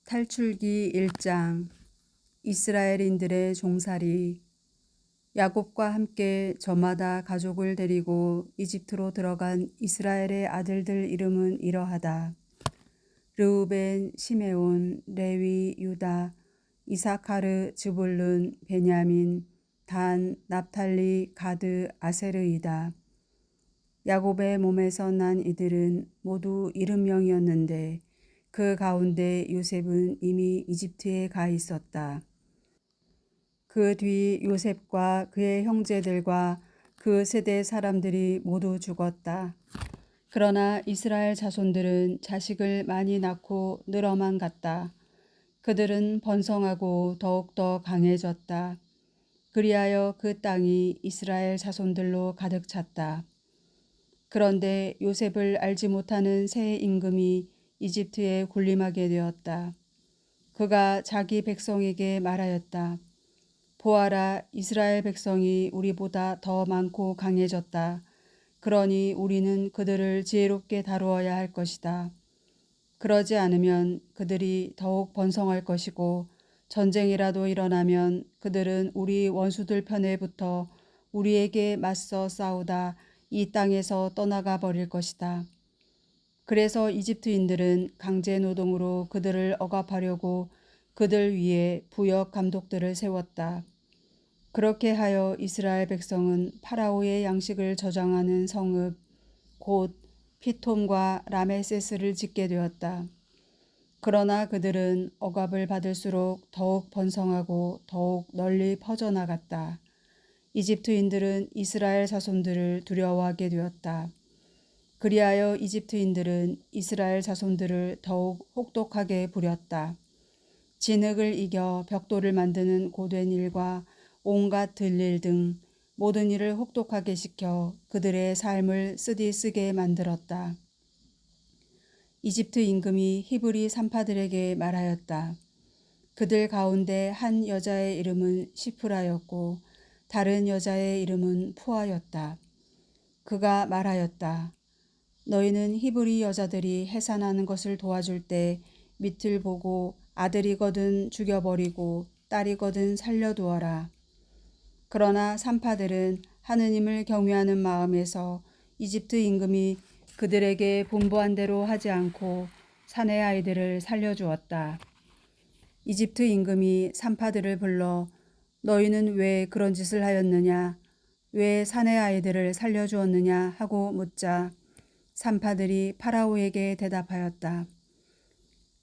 탈출기 1장. 이스라엘인들의 종살이. 야곱과 함께 저마다 가족을 데리고 이집트로 들어간 이스라엘의 아들들 이름은 이러하다. 르우벤, 시메온, 레위, 유다, 이사카르, 즈불룬, 베냐민, 단, 납탈리, 가드, 아세르이다. 야곱의 몸에서 난 이들은 모두 70명이었는데 그 가운데 요셉은 이미 이집트에 가 있었다. 그 뒤 요셉과 그의 형제들과 그 세대 사람들이 모두 죽었다. 그러나 이스라엘 자손들은 자식을 많이 낳고 늘어만 갔다. 그들은 번성하고 더욱더 강해졌다. 그리하여 그 땅이 이스라엘 자손들로 가득 찼다. 그런데 요셉을 알지 못하는 새 임금이 이집트에 군림하게 되었다. 그가 자기 백성에게 말하였다. 보아라, 이스라엘 백성이 우리보다 더 많고 강해졌다. 그러니 우리는 그들을 지혜롭게 다루어야 할 것이다. 그러지 않으면 그들이 더욱 번성할 것이고 전쟁이라도 일어나면 그들은 우리 원수들 편에 붙어 우리에게 맞서 싸우다 이 땅에서 떠나가 버릴 것이다. 그래서 이집트인들은 강제 노동으로 그들을 억압하려고 그들 위에 부역 감독들을 세웠다. 그렇게 하여 이스라엘 백성은 파라오의 양식을 저장하는 성읍 곧 피톰과 라메세스를 짓게 되었다. 그러나 그들은 억압을 받을수록 더욱 번성하고 더욱 널리 퍼져나갔다. 이집트인들은 이스라엘 자손들을 두려워하게 되었다. 그리하여 이집트인들은 이스라엘 자손들을 더욱 혹독하게 부렸다. 진흙을 이겨 벽돌을 만드는 고된 일과 온갖 들일 등 모든 일을 혹독하게 시켜 그들의 삶을 쓰디쓰게 만들었다. 이집트 임금이 히브리 산파들에게 말하였다. 그들 가운데 한 여자의 이름은 시프라였고 다른 여자의 이름은 푸아였다. 그가 말하였다. 너희는 히브리 여자들이 해산하는 것을 도와줄 때 밑을 보고 아들이거든 죽여버리고 딸이거든 살려두어라. 그러나 산파들은 하느님을 경외하는 마음에서 이집트 임금이 그들에게 분부한 대로 하지 않고 사내 아이들을 살려주었다. 이집트 임금이 산파들을 불러 너희는 왜 그런 짓을 하였느냐? 왜 사내 아이들을 살려주었느냐? 하고 묻자 산파들이 파라오에게 대답하였다.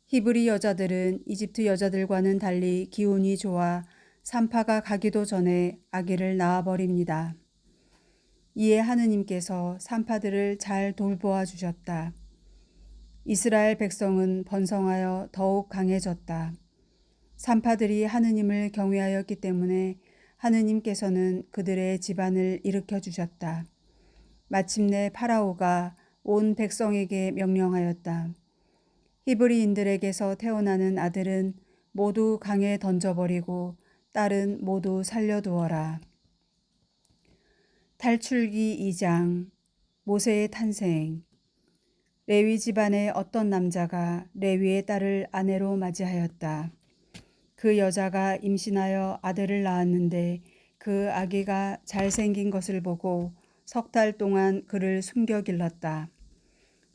히브리 여자들은 이집트 여자들과는 달리 기운이 좋아 산파가 가기도 전에 아기를 낳아버립니다. 이에 하느님께서 산파들을 잘 돌보아 주셨다. 이스라엘 백성은 번성하여 더욱 강해졌다. 산파들이 하느님을 경외하였기 때문에 하느님께서는 그들의 집안을 일으켜 주셨다. 마침내 파라오가 온 백성에게 명령하였다. 히브리인들에게서 태어나는 아들은 모두 강에 던져버리고 딸은 모두 살려두어라. 탈출기 2장. 모세의 탄생. 레위 집안의 어떤 남자가 레위의 딸을 아내로 맞이하였다. 그 여자가 임신하여 아들을 낳았는데 그 아기가 잘생긴 것을 보고 석 달 동안 그를 숨겨 길렀다.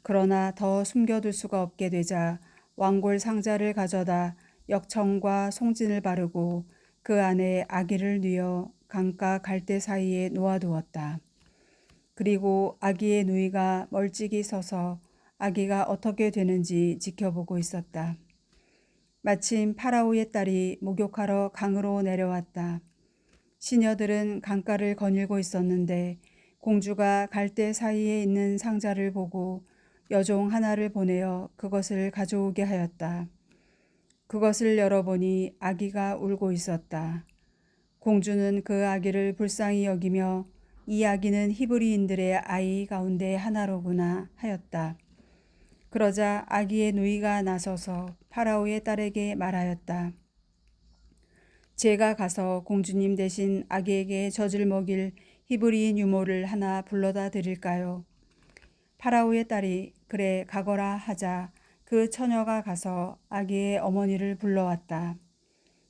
그러나 더 숨겨둘 수가 없게 되자 왕골 상자를 가져다 역청과 송진을 바르고 그 안에 아기를 뉘어 강가 갈대 사이에 놓아두었다. 그리고 아기의 누이가 멀찍이 서서 아기가 어떻게 되는지 지켜보고 있었다. 마침 파라오의 딸이 목욕하러 강으로 내려왔다. 시녀들은 강가를 거닐고 있었는데 공주가 갈대 사이에 있는 상자를 보고 여종 하나를 보내어 그것을 가져오게 하였다. 그것을 열어보니 아기가 울고 있었다. 공주는 그 아기를 불쌍히 여기며 이 아기는 히브리인들의 아이 가운데 하나로구나 하였다. 그러자 아기의 누이가 나서서 파라오의 딸에게 말하였다. 제가 가서 공주님 대신 아기에게 젖을 먹일 히브리인 유모를 하나 불러다 드릴까요? 파라오의 딸이 그래 가거라 하자 그 처녀가 가서 아기의 어머니를 불러왔다.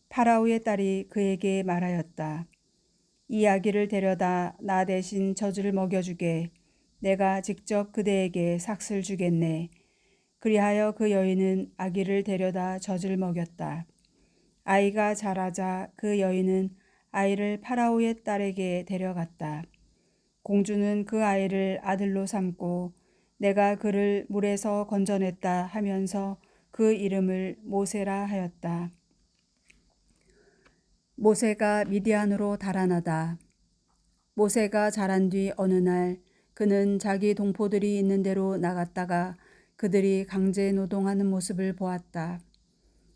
파라오의 딸이 그에게 말하였다. 이 아기를 데려다 나 대신 젖을 먹여주게. 내가 직접 그대에게 삭슬 주겠네. 그리하여 그 여인은 아기를 데려다 젖을 먹였다. 아이가 자라자 그 여인은 아이를 파라오의 딸에게 데려갔다. 공주는 그 아이를 아들로 삼고 내가 그를 물에서 건져냈다 하면서 그 이름을 모세라 하였다. 모세가 미디안으로 달아나다. 모세가 자란 뒤 어느 날 그는 자기 동포들이 있는 데로 나갔다가 그들이 강제 노동하는 모습을 보았다.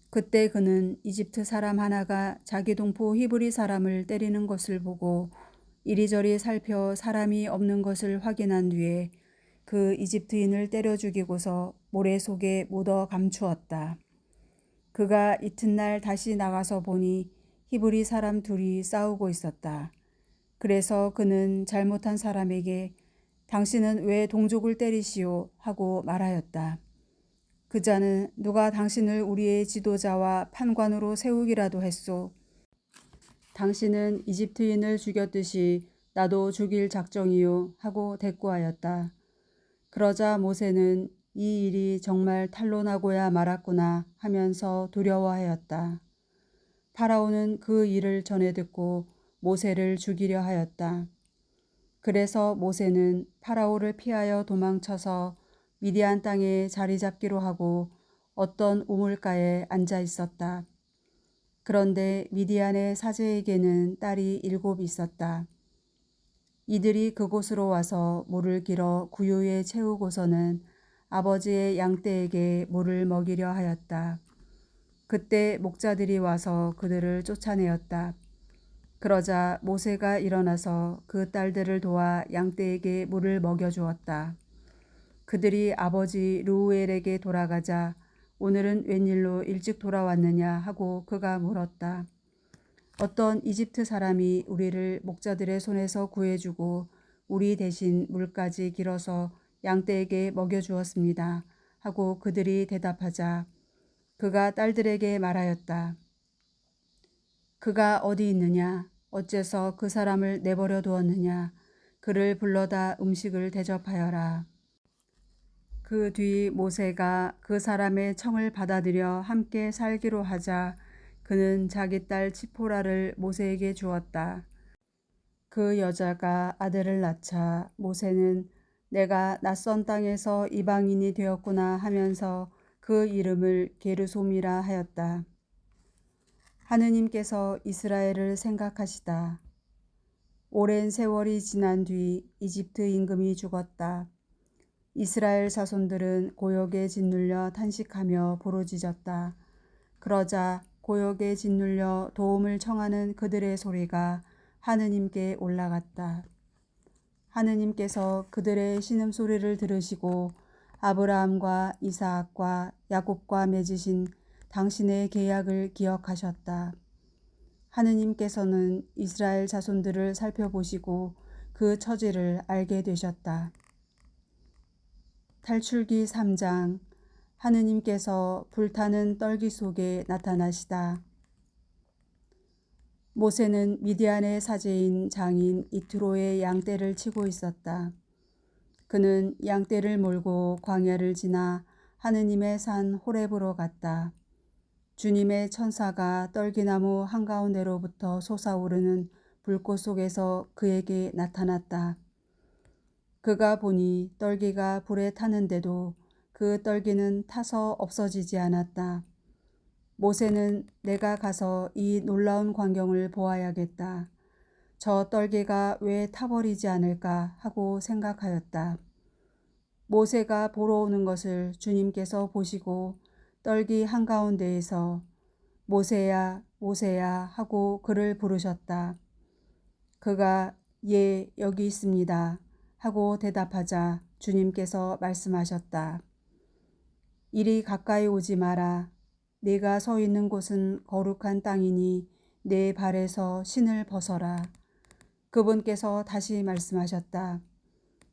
그때 그는 이집트 사람 하나가 자기 동포 히브리 사람을 때리는 것을 보고 이리저리 살펴 사람이 없는 것을 확인한 뒤에 그 이집트인을 때려 죽이고서 모래 속에 묻어 감추었다. 그가 이튿날 다시 나가서 보니 히브리 사람 둘이 싸우고 있었다. 그래서 그는 잘못한 사람에게 당신은 왜 동족을 때리시오 하고 말하였다. 그 자는 누가 당신을 우리의 지도자와 판관으로 세우기라도 했소. 당신은 이집트인을 죽였듯이 나도 죽일 작정이요 하고 대꾸하였다. 그러자 모세는 이 일이 정말 탄로나고야 말았구나 하면서 두려워하였다. 파라오는 그 일을 전해 듣고 모세를 죽이려 하였다. 그래서 모세는 파라오를 피하여 도망쳐서 미디안 땅에 자리 잡기로 하고 어떤 우물가에 앉아 있었다. 그런데 미디안의 사제에게는 딸이 7 있었다. 이들이 그곳으로 와서 물을 길어 구유에 채우고서는 아버지의 양떼에게 물을 먹이려 하였다. 그때 목자들이 와서 그들을 쫓아내었다. 그러자 모세가 일어나서 그 딸들을 도와 양떼에게 물을 먹여주었다. 그들이 아버지 르우엘에게 돌아가자 오늘은 웬일로 일찍 돌아왔느냐 하고 그가 물었다. 어떤 이집트 사람이 우리를 목자들의 손에서 구해주고 우리 대신 물까지 길어서 양떼에게 먹여주었습니다. 하고 그들이 대답하자 그가 딸들에게 말하였다. 그가 어디 있느냐? 어째서 그 사람을 내버려 두었느냐? 그를 불러다 음식을 대접하여라. 그 뒤 모세가 그 사람의 청을 받아들여 함께 살기로 하자 그는 자기 딸 치포라를 모세에게 주었다. 그 여자가 아들을 낳자 모세는 내가 낯선 땅에서 이방인이 되었구나 하면서 그 이름을 게르솜이라 하였다. 하느님께서 이스라엘을 생각하시다. 오랜 세월이 지난 뒤 이집트 임금이 죽었다. 이스라엘 자손들은 고역에 짓눌려 탄식하며 부르짖었다. 그러자 고역에 짓눌려 도움을 청하는 그들의 소리가 하느님께 올라갔다. 하느님께서 그들의 신음소리를 들으시고 아브라함과 이삭과 야곱과 맺으신 당신의 계약을 기억하셨다. 하느님께서는 이스라엘 자손들을 살펴보시고 그 처지를 알게 되셨다. 탈출기 3장. 하느님께서 불타는 떨기 속에 나타나시다. 모세는 미디안의 사제인 장인 이트로의 양떼를 치고 있었다. 그는 양떼를 몰고 광야를 지나 하느님의 산 호렙으로 갔다. 주님의 천사가 떨기나무 한가운데로부터 솟아오르는 불꽃 속에서 그에게 나타났다. 그가 보니 떨기가 불에 타는데도 그 떨기는 타서 없어지지 않았다. 모세는 내가 가서 이 놀라운 광경을 보아야겠다. 저 떨기가 왜 타버리지 않을까 하고 생각하였다. 모세가 보러 오는 것을 주님께서 보시고 떨기 한가운데에서 모세야 모세야 하고 그를 부르셨다. 그가 예 여기 있습니다 하고 대답하자 주님께서 말씀하셨다. 이리 가까이 오지 마라. 네가 서 있는 곳은 거룩한 땅이니 내 발에서 신을 벗어라. 그분께서 다시 말씀하셨다.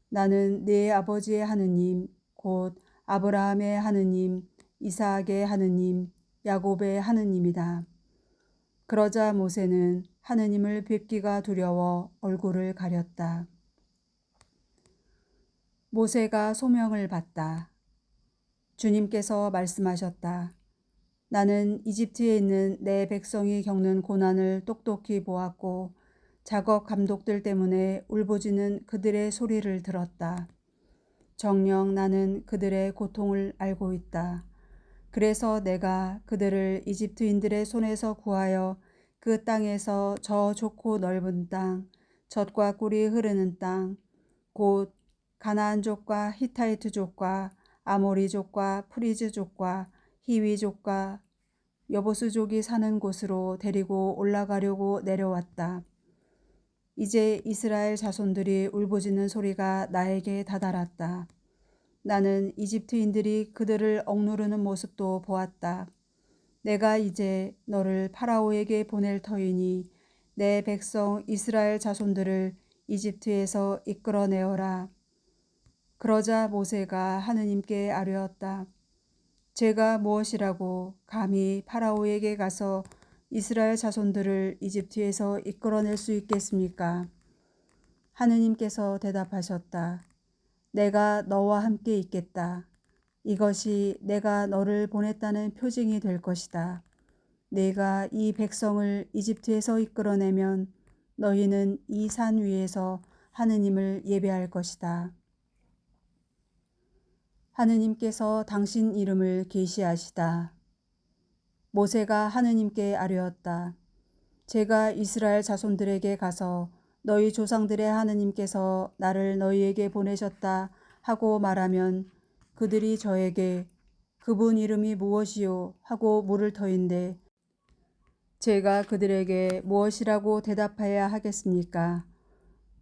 나는 네 아버지의 하느님 곧 아브라함의 하느님 이삭의 하느님, 야곱의 하느님이다. 그러자 모세는 하느님을 뵙기가 두려워 얼굴을 가렸다. 모세가 소명을 받다. 주님께서 말씀하셨다. 나는 이집트에 있는 내 백성이 겪는 고난을 똑똑히 보았고 작업 감독들 때문에 울부짖는 그들의 소리를 들었다. 정녕 나는 그들의 고통을 알고 있다. 그래서 내가 그들을 이집트인들의 손에서 구하여 그 땅에서 저 좋고 넓은 땅, 젖과 꿀이 흐르는 땅, 곧 가나안족과 히타이트족과 아모리족과 프리즈족과 히위족과 여보스족이 사는 곳으로 데리고 올라가려고 내려왔다. 이제 이스라엘 자손들이 울부짖는 소리가 나에게 다다랐다. 나는 이집트인들이 그들을 억누르는 모습도 보았다. 내가 이제 너를 파라오에게 보낼 터이니 내 백성 이스라엘 자손들을 이집트에서 이끌어내어라. 그러자 모세가 하느님께 아뢰었다. 제가 무엇이라고 감히 파라오에게 가서 이스라엘 자손들을 이집트에서 이끌어낼 수 있겠습니까? 하느님께서 대답하셨다. 내가 너와 함께 있겠다. 이것이 내가 너를 보냈다는 표징이 될 것이다. 내가 이 백성을 이집트에서 이끌어내면 너희는 이 산 위에서 하느님을 예배할 것이다. 하느님께서 당신 이름을 계시하시다. 모세가 하느님께 아뢰었다. 제가 이스라엘 자손들에게 가서 너희 조상들의 하느님께서 나를 너희에게 보내셨다 하고 말하면 그들이 저에게 그분 이름이 무엇이요 하고 물을 터인데 제가 그들에게 무엇이라고 대답해야 하겠습니까?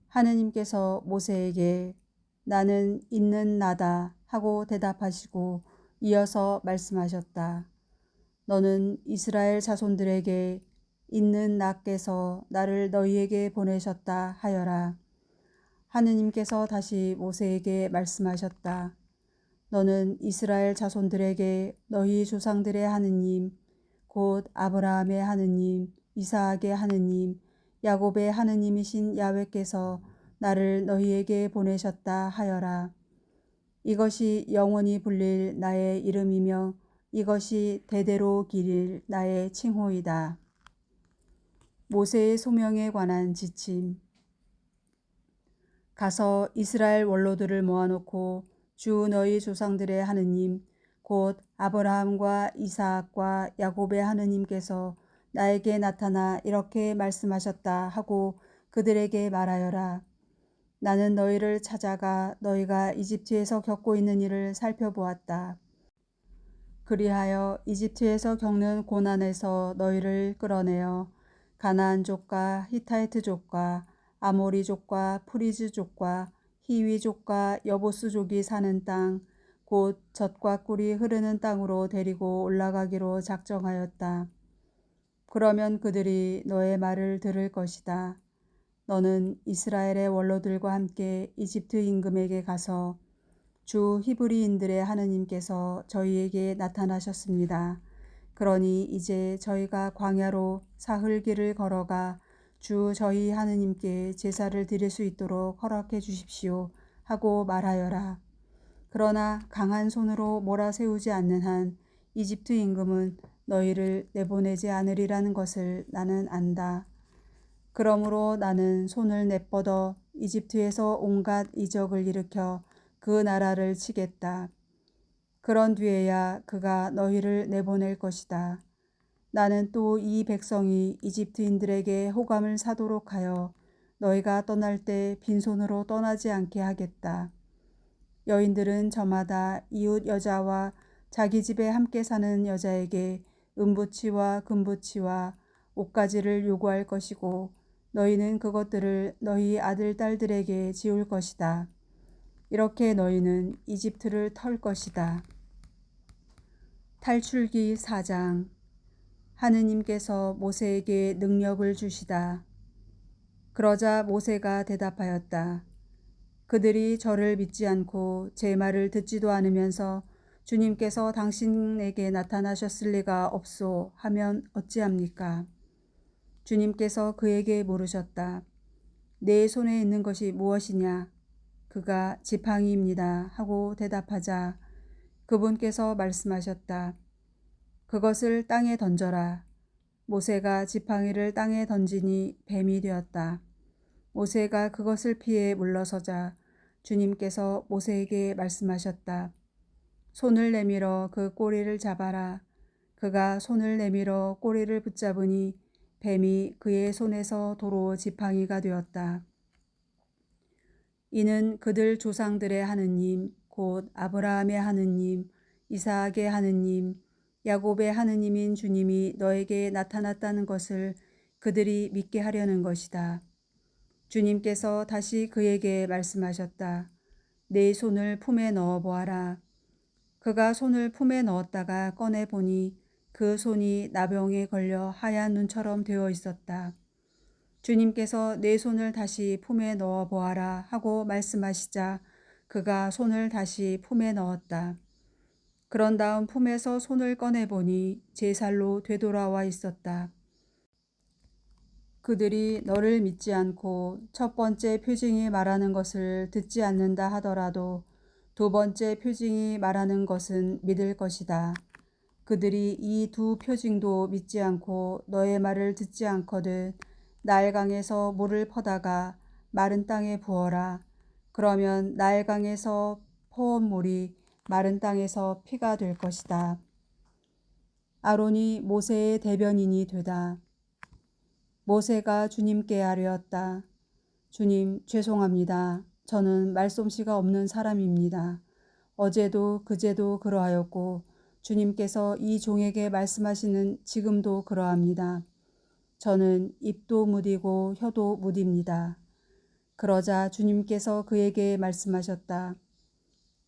하느님께서 모세에게 나는 있는 나다 하고 대답하시고 이어서 말씀하셨다. 너는 이스라엘 자손들에게 있는 나께서 나를 너희에게 보내셨다 하여라. 하느님께서 다시 모세에게 말씀하셨다. 너는 이스라엘 자손들에게 너희 조상들의 하느님, 곧 아브라함의 하느님, 이삭의 하느님, 야곱의 하느님이신 야훼께서 나를 너희에게 보내셨다 하여라. 이것이 영원히 불릴 나의 이름이며 이것이 대대로 기릴 나의 칭호이다. 모세의 소명에 관한 지침. 가서 이스라엘 원로들을 모아놓고 주 너희 조상들의 하느님 곧 아브라함과 이삭과 야곱의 하느님께서 나에게 나타나 이렇게 말씀하셨다 하고 그들에게 말하여라. 나는 너희를 찾아가 너희가 이집트에서 겪고 있는 일을 살펴보았다. 그리하여 이집트에서 겪는 고난에서 너희를 끌어내어 가나안족과 히타이트족과 아모리족과 프리즈족과 히위족과 여보스족이 사는 땅, 곧 젖과 꿀이 흐르는 땅으로 데리고 올라가기로 작정하였다. 그러면 그들이 너의 말을 들을 것이다. 너는 이스라엘의 원로들과 함께 이집트 임금에게 가서 주 히브리인들의 하느님께서 저희에게 나타나셨습니다. 그러니 이제 저희가 광야로 사흘 길을 걸어가 주 저희 하느님께 제사를 드릴 수 있도록 허락해 주십시오 하고 말하여라. 그러나 강한 손으로 몰아세우지 않는 한 이집트 임금은 너희를 내보내지 않으리라는 것을 나는 안다. 그러므로 나는 손을 내뻗어 이집트에서 온갖 이적을 일으켜 그 나라를 치겠다. 그런 뒤에야 그가 너희를 내보낼 것이다. 나는 또 이 백성이 이집트인들에게 호감을 사도록 하여 너희가 떠날 때 빈손으로 떠나지 않게 하겠다. 여인들은 저마다 이웃 여자와 자기 집에 함께 사는 여자에게 은부치와 금부치와 옷가지를 요구할 것이고 너희는 그것들을 너희 아들 딸들에게 지울 것이다. 이렇게 너희는 이집트를 털 것이다. 탈출기 4장. 하느님께서 모세에게 능력을 주시다. 그러자 모세가 대답하였다. 그들이 저를 믿지 않고 제 말을 듣지도 않으면서 주님께서 당신에게 나타나셨을 리가 없소 하면 어찌합니까? 주님께서 그에게 물으셨다. 내 손에 있는 것이 무엇이냐? 그가 지팡이입니다 하고 대답하자 그분께서 말씀하셨다. 그것을 땅에 던져라. 모세가 지팡이를 땅에 던지니 뱀이 되었다. 모세가 그것을 피해 물러서자 주님께서 모세에게 말씀하셨다. 손을 내밀어 그 꼬리를 잡아라. 그가 손을 내밀어 꼬리를 붙잡으니 뱀이 그의 손에서 도로 지팡이가 되었다. 이는 그들 조상들의 하느님 곧 아브라함의 하느님, 이삭의 하느님, 야곱의 하느님인 주님이 너에게 나타났다는 것을 그들이 믿게 하려는 것이다. 주님께서 다시 그에게 말씀하셨다. 내 손을 품에 넣어 보아라. 그가 손을 품에 넣었다가 꺼내 보니 그 손이 나병에 걸려 하얀 눈처럼 되어 있었다. 주님께서 내 손을 다시 품에 넣어 보아라 하고 말씀하시자 그가 손을 다시 품에 넣었다. 그런 다음 품에서 손을 꺼내 보니 제 살로 되돌아와 있었다. 그들이 너를 믿지 않고 첫 번째 표징이 말하는 것을 듣지 않는다 하더라도 두 번째 표징이 말하는 것은 믿을 것이다. 그들이 이 두 표징도 믿지 않고 너의 말을 듣지 않거든 나일강에서 물을 퍼다가 마른 땅에 부어라. 그러면 나일강에서 퍼온 물이 마른 땅에서 피가 될 것이다. 아론이 모세의 대변인이 되다. 모세가 주님께 아뢰었다. 주님, 죄송합니다. 저는 말솜씨가 없는 사람입니다. 어제도 그제도 그러하였고 주님께서 이 종에게 말씀하시는 지금도 그러합니다. 저는 입도 무디고 혀도 무딥니다. 그러자 주님께서 그에게 말씀하셨다.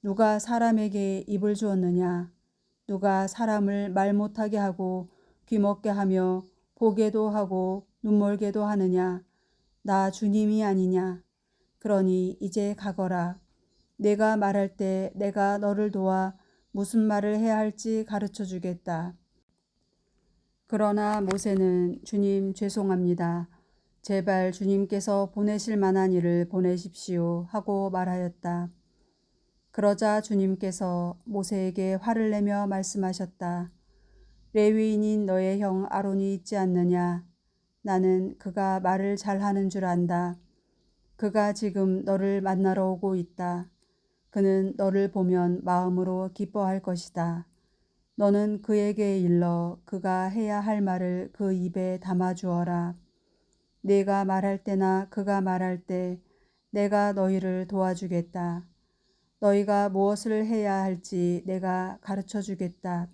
누가 사람에게 입을 주었느냐? 누가 사람을 말 못하게 하고 귀먹게 하며 보게도 하고 눈멀게도 하느냐? 나 주님이 아니냐? 그러니 이제 가거라. 내가 말할 때 내가 너를 도와 무슨 말을 해야 할지 가르쳐 주겠다. 그러나 모세는 주님 죄송합니다. 제발 주님께서 보내실 만한 이를 보내십시오 하고 말하였다. 그러자 주님께서 모세에게 화를 내며 말씀하셨다. 레위인인 너의 형 아론이 있지 않느냐? 나는 그가 말을 잘하는 줄 안다. 그가 지금 너를 만나러 오고 있다. 그는 너를 보면 마음으로 기뻐할 것이다. 너는 그에게 일러 그가 해야 할 말을 그 입에 담아 주어라. 내가 말할 때나 그가 말할 때 내가 너희를 도와주겠다. 너희가 무엇을 해야 할지 내가 가르쳐 주겠다.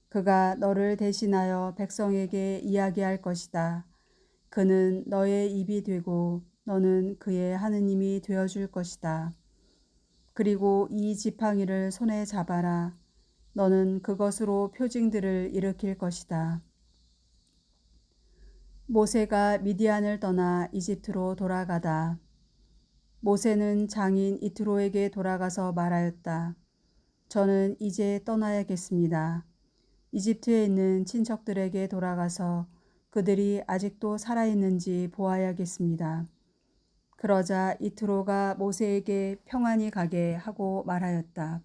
그가 너를 대신하여 백성에게 이야기할 것이다. 그는 너의 입이 되고 너는 그의 하느님이 되어줄 것이다. 그리고 이 지팡이를 손에 잡아라. 너는 그것으로 표징들을 일으킬 것이다. 모세가 미디안을 떠나 이집트로 돌아가다. 모세는 장인 이트로에게 돌아가서 말하였다. 저는 이제 떠나야겠습니다. 이집트에 있는 친척들에게 돌아가서 그들이 아직도 살아있는지 보아야겠습니다. 그러자 이트로가 모세에게 평안히 가게 하고 말하였다.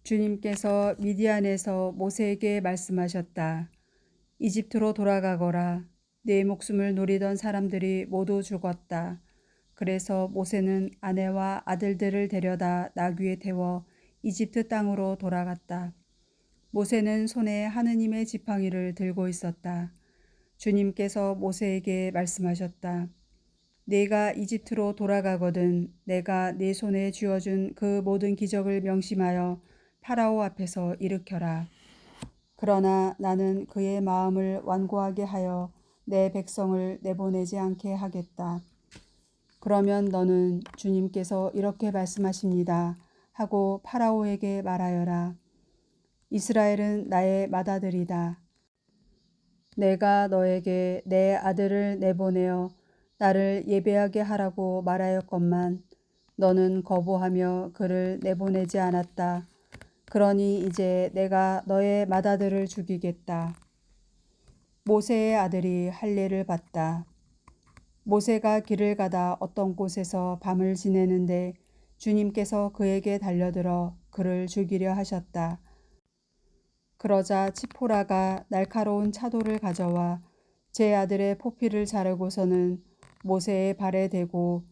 주님께서 미디안에서 모세에게 말씀하셨다. 이집트로 돌아가거라. 내 목숨을 노리던 사람들이 모두 죽었다. 그래서 모세는 아내와 아들들을 데려다 나귀에 태워 이집트 땅으로 돌아갔다. 모세는 손에 하느님의 지팡이를 들고 있었다. 주님께서 모세에게 말씀하셨다. 내가 이집트로 돌아가거든 내가 네 손에 쥐어준 그 모든 기적을 명심하여 파라오 앞에서 일으켜라. 그러나 나는 그의 마음을 완고하게 하여 내 백성을 내보내지 않게 하겠다. 그러면 너는 주님께서 이렇게 말씀하십니다 하고 파라오에게 말하여라. 이스라엘은 나의 맏아들이다. 내가 너에게 내 아들을 내보내어 나를 예배하게 하라고 말하였건만 너는 거부하며 그를 내보내지 않았다. 그러니 이제 내가 너의 맏아들을 죽이겠다. 모세의 아들이 할례를 받다. 모세가 길을 가다 어떤 곳에서 밤을 지내는데 주님께서 그에게 달려들어 그를 죽이려 하셨다. 그러자 치포라가 날카로운 차도를 가져와 제 아들의 포피를 자르고서는 모세의 발에 대고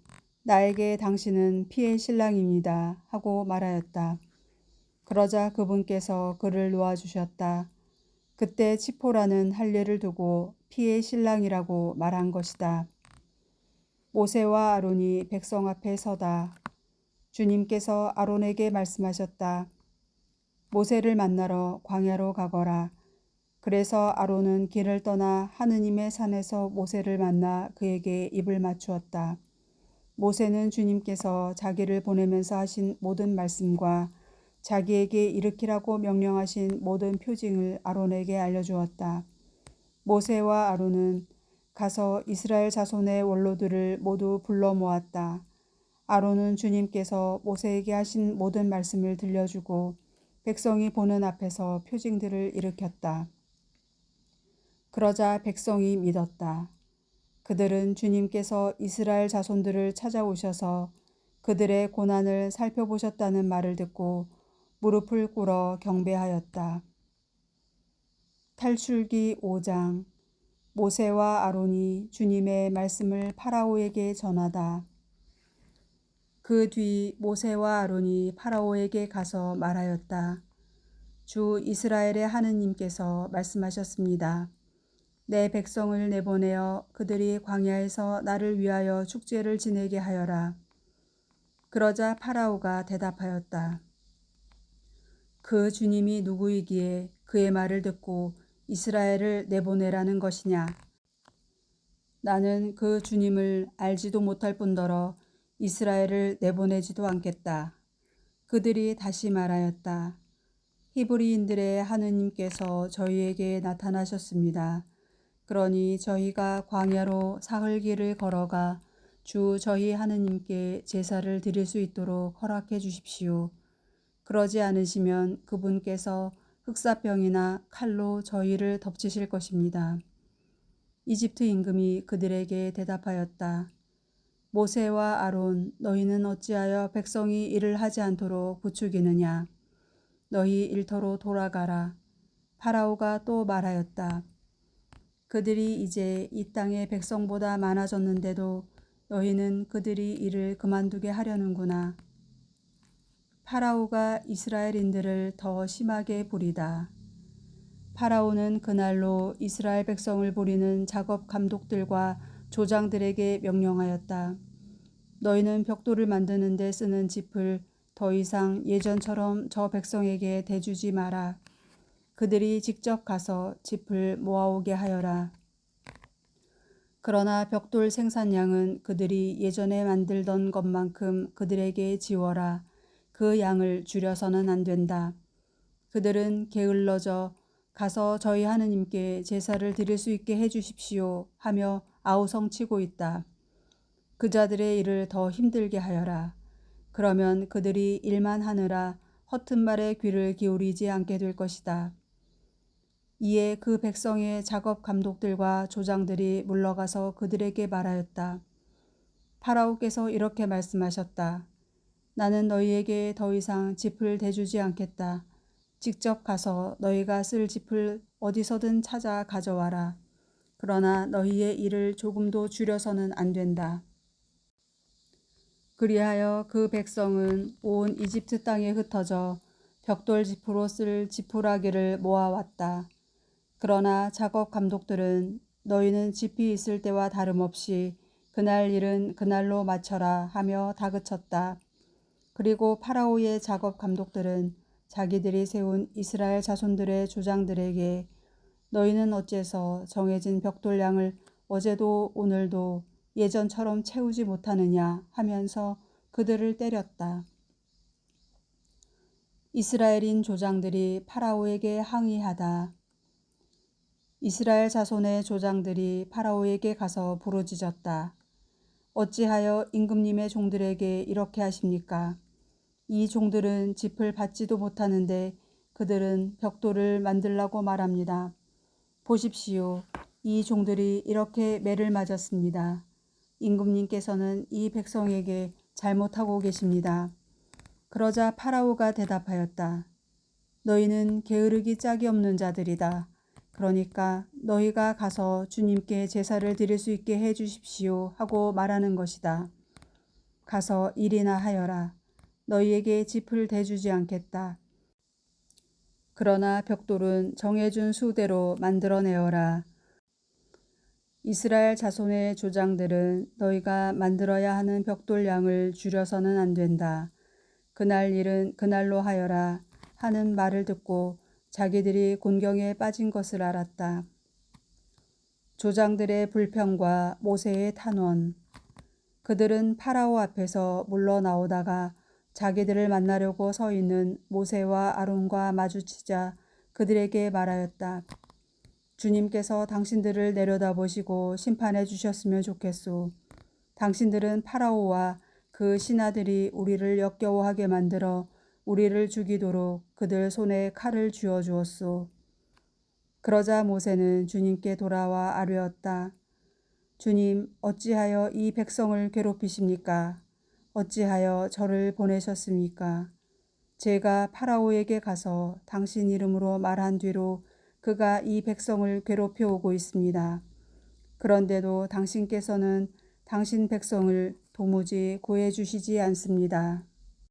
나에게 당신은 피의 신랑입니다 하고 말하였다. 그러자 그분께서 그를 놓아주셨다. 그때 치포라는 할례를 두고 피의 신랑이라고 말한 것이다. 모세와 아론이 백성 앞에 서다. 주님께서 아론에게 말씀하셨다. 모세를 만나러 광야로 가거라. 그래서 아론은 길을 떠나 하느님의 산에서 모세를 만나 그에게 입을 맞추었다. 모세는 주님께서 자기를 보내면서 하신 모든 말씀과 자기에게 일으키라고 명령하신 모든 표징을 아론에게 알려주었다. 모세와 아론은 가서 이스라엘 자손의 원로들을 모두 불러 모았다. 아론은 주님께서 모세에게 하신 모든 말씀을 들려주고 백성이 보는 앞에서 표징들을 일으켰다. 그러자 백성이 믿었다. 그들은 주님께서 이스라엘 자손들을 찾아오셔서 그들의 고난을 살펴보셨다는 말을 듣고 무릎을 꿇어 경배하였다. 탈출기 5장. 모세와 아론이 주님의 말씀을 파라오에게 전하다. 그 뒤 모세와 아론이 파라오에게 가서 말하였다. 주 이스라엘의 하느님께서 말씀하셨습니다. 내 백성을 내보내어 그들이 광야에서 나를 위하여 축제를 지내게 하여라. 그러자 파라오가 대답하였다. 그 주님이 누구이기에 그의 말을 듣고 이스라엘을 내보내라는 것이냐. 나는 그 주님을 알지도 못할 뿐더러 이스라엘을 내보내지도 않겠다. 그들이 다시 말하였다. 히브리인들의 하느님께서 저희에게 나타나셨습니다. 그러니 저희가 광야로 사흘 길을 걸어가 주 저희 하느님께 제사를 드릴 수 있도록 허락해 주십시오. 그러지 않으시면 그분께서 흑사병이나 칼로 저희를 덮치실 것입니다. 이집트 임금이 그들에게 대답하였다. 모세와 아론, 너희는 어찌하여 백성이 일을 하지 않도록 부추기느냐. 너희 일터로 돌아가라. 파라오가 또 말하였다. 그들이 이제 이 땅의 백성보다 많아졌는데도 너희는 그들이 일을 그만두게 하려는구나. 파라오가 이스라엘인들을 더 심하게 부리다. 파라오는 그날로 이스라엘 백성을 부리는 작업 감독들과 조장들에게 명령하였다. 너희는 벽돌을 만드는 데 쓰는 짚을 더 이상 예전처럼 저 백성에게 대주지 마라. 그들이 직접 가서 짚을 모아오게 하여라. 그러나 벽돌 생산량은 그들이 예전에 만들던 것만큼 그들에게 지워라. 그 양을 줄여서는 안 된다. 그들은 게을러져 가서 저희 하느님께 제사를 드릴 수 있게 해주십시오 하며 아우성치고 있다. 그 자들의 일을 더 힘들게 하여라. 그러면 그들이 일만 하느라 허튼 말에 귀를 기울이지 않게 될 것이다. 이에 그 백성의 작업 감독들과 조장들이 물러가서 그들에게 말하였다. 파라오께서 이렇게 말씀하셨다. 나는 너희에게 더 이상 짚을 대주지 않겠다. 직접 가서 너희가 쓸 짚을 어디서든 찾아 가져와라. 그러나 너희의 일을 조금도 줄여서는 안 된다. 그리하여 그 백성은 온 이집트 땅에 흩어져 벽돌 짚으로 쓸 지푸라기를 모아왔다. 그러나 작업 감독들은 너희는 짚이 있을 때와 다름없이 그날 일은 그날로 마쳐라 하며 다그쳤다. 그리고 파라오의 작업 감독들은 자기들이 세운 이스라엘 자손들의 조장들에게 너희는 어째서 정해진 벽돌량을 어제도 오늘도 예전처럼 채우지 못하느냐 하면서 그들을 때렸다. 이스라엘인 조장들이 파라오에게 항의하다. 이스라엘 자손의 조장들이 파라오에게 가서 부르짖었다. 어찌하여 임금님의 종들에게 이렇게 하십니까? 이 종들은 짚을 받지도 못하는데 그들은 벽돌을 만들라고 말합니다. 보십시오. 이 종들이 이렇게 매를 맞았습니다. 임금님께서는 이 백성에게 잘못하고 계십니다. 그러자 파라오가 대답하였다. 너희는 게으르기 짝이 없는 자들이다. 그러니까 너희가 가서 주님께 제사를 드릴 수 있게 해 주십시오 하고 말하는 것이다. 가서 일이나 하여라. 너희에게 짚을 대주지 않겠다. 그러나 벽돌은 정해준 수대로 만들어내어라. 이스라엘 자손의 조장들은 너희가 만들어야 하는 벽돌 양을 줄여서는 안 된다. 그날 일은 그날로 하여라 하는 말을 듣고 자기들이 곤경에 빠진 것을 알았다. 조장들의 불평과 모세의 탄원. 그들은 파라오 앞에서 물러나오다가 자기들을 만나려고 서 있는 모세와 아론과 마주치자 그들에게 말하였다. 주님께서 당신들을 내려다보시고 심판해 주셨으면 좋겠소. 당신들은 파라오와 그 신하들이 우리를 역겨워하게 만들어 우리를 죽이도록 그들 손에 칼을 쥐어 주었소. 그러자 모세는 주님께 돌아와 아뢰었다. 주님, 어찌하여 이 백성을 괴롭히십니까? 어찌하여 저를 보내셨습니까? 제가 파라오에게 가서 당신 이름으로 말한 뒤로 그가 이 백성을 괴롭혀 오고 있습니다. 그런데도 당신께서는 당신 백성을 도무지 구해 주시지 않습니다.